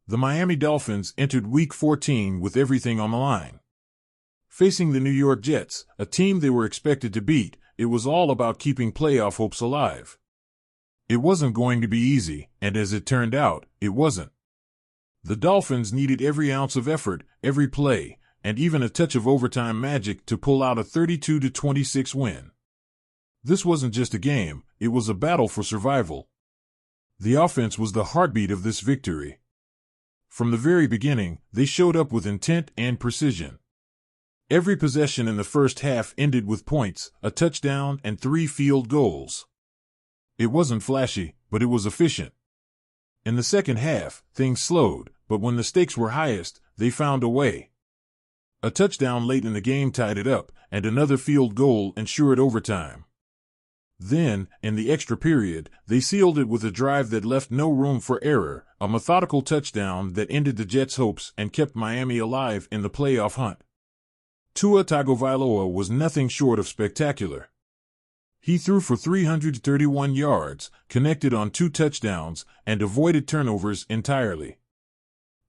The Miami Dolphins entered Week 14 with everything on the line. Facing the New York Jets, a team they were expected to beat, it was all about keeping playoff hopes alive. It wasn't going to be easy, and as it turned out, it wasn't. The Dolphins needed every ounce of effort, every play, and even a touch of overtime magic to pull out a 32-26 win. This wasn't just a game, it was a battle for survival. The offense was the heartbeat of this victory. From the very beginning, they showed up with intent and precision. Every possession in the first half ended with points, a touchdown, and 3 field goals. It wasn't flashy, but it was efficient. In the second half, things slowed, but when the stakes were highest, they found a way. A touchdown late in the game tied it up, and another field goal ensured overtime. Then, in the extra period, they sealed it with a drive that left no room for error, a methodical touchdown that ended the Jets' hopes and kept Miami alive in the playoff hunt. Tua Tagovailoa was nothing short of spectacular. He threw for 331 yards, connected on 2 touchdowns, and avoided turnovers entirely.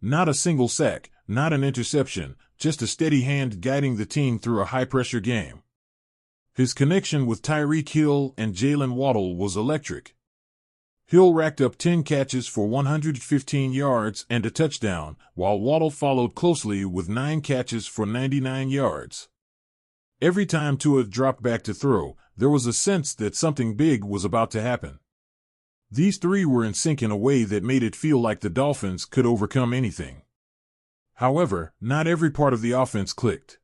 Not a single sack, not an interception, just a steady hand guiding the team through a high-pressure game. His connection with Tyreek Hill and Jalen Waddle was electric. Hill racked up 10 catches for 115 yards and a touchdown, while Waddle followed closely with 9 catches for 99 yards. Every time Tua dropped back to throw, there was a sense that something big was about to happen. These three were in sync in a way that made it feel like the Dolphins could overcome anything. However, not every part of the offense clicked.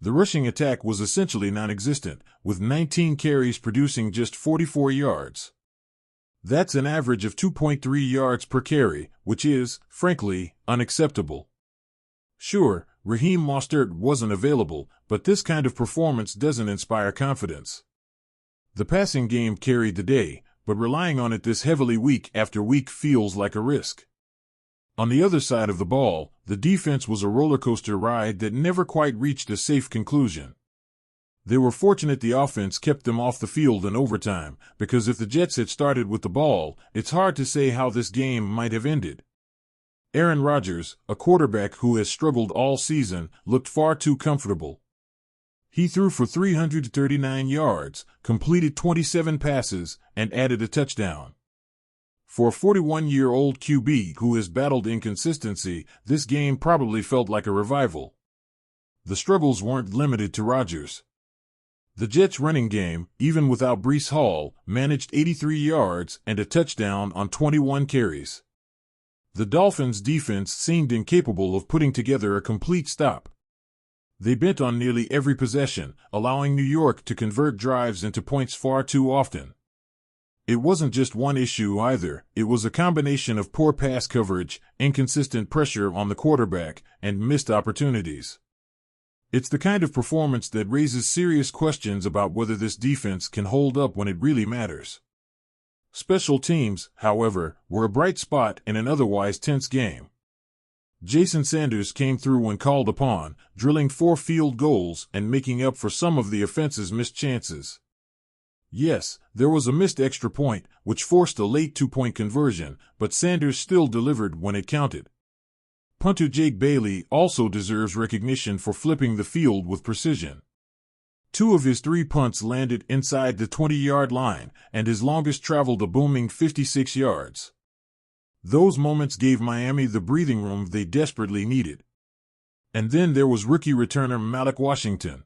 The rushing attack was essentially non-existent, with 19 carries producing just 44 yards. That's an average of 2.3 yards per carry, which is, frankly, unacceptable. Sure, Raheem Mostert wasn't available, but this kind of performance doesn't inspire confidence. The passing game carried the day, but relying on it this heavily week after week feels like a risk. On the other side of the ball, the defense was a roller coaster ride that never quite reached a safe conclusion. They were fortunate the offense kept them off the field in overtime, because if the Jets had started with the ball, it's hard to say how this game might have ended. Aaron Rodgers, a quarterback who has struggled all season, looked far too comfortable. He threw for 339 yards, completed 27 passes, and added a touchdown. For a 41-year-old QB who has battled inconsistency, this game probably felt like a revival. The struggles weren't limited to Rodgers. The Jets' running game, even without Breece Hall, managed 83 yards and a touchdown on 21 carries. The Dolphins' defense seemed incapable of putting together a complete stop. They bent on nearly every possession, allowing New York to convert drives into points far too often. It wasn't just one issue either, it was a combination of poor pass coverage, inconsistent pressure on the quarterback, and missed opportunities. It's the kind of performance that raises serious questions about whether this defense can hold up when it really matters. Special teams, however, were a bright spot in an otherwise tense game. Jason Sanders came through when called upon, drilling 4 field goals and making up for some of the offense's missed chances. Yes, there was a missed extra point, which forced a late 2-point conversion, but Sanders still delivered when it counted. Punter Jake Bailey also deserves recognition for flipping the field with precision. 2 of his 3 punts landed inside the 20-yard line, and his longest traveled a booming 56 yards. Those moments gave Miami the breathing room they desperately needed. And then there was rookie returner Malik Washington.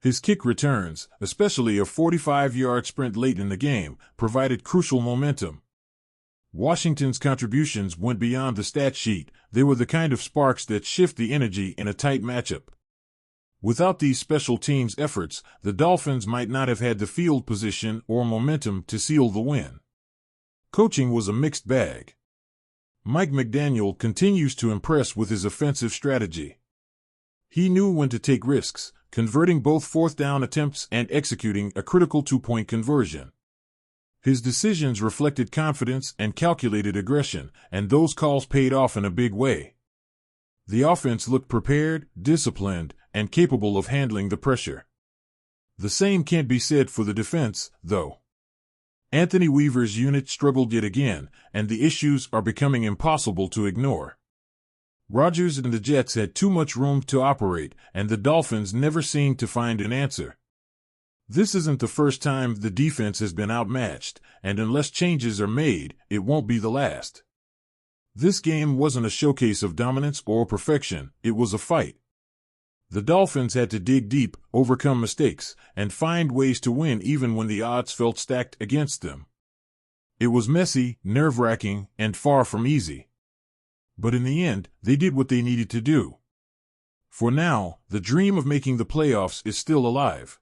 His kick returns, especially a 45-yard sprint late in the game, provided crucial momentum. Washington's contributions went beyond the stat sheet, they were the kind of sparks that shift the energy in a tight matchup. Without these special teams' efforts, the Dolphins might not have had the field position or momentum to seal the win. Coaching was a mixed bag. Mike McDaniel continues to impress with his offensive strategy. He knew when to take risks, converting both 4th down attempts and executing a critical 2-point conversion. His decisions reflected confidence and calculated aggression, and those calls paid off in a big way. The offense looked prepared, disciplined, and capable of handling the pressure. The same can't be said for the defense, though. Anthony Weaver's unit struggled yet again, and the issues are becoming impossible to ignore. Rodgers and the Jets had too much room to operate, and the Dolphins never seemed to find an answer. This isn't the first time the defense has been outmatched, and unless changes are made, it won't be the last. This game wasn't a showcase of dominance or perfection, it was a fight. The Dolphins had to dig deep, overcome mistakes, and find ways to win even when the odds felt stacked against them. It was messy, nerve-wracking, and far from easy. But in the end, they did what they needed to do. For now, the dream of making the playoffs is still alive.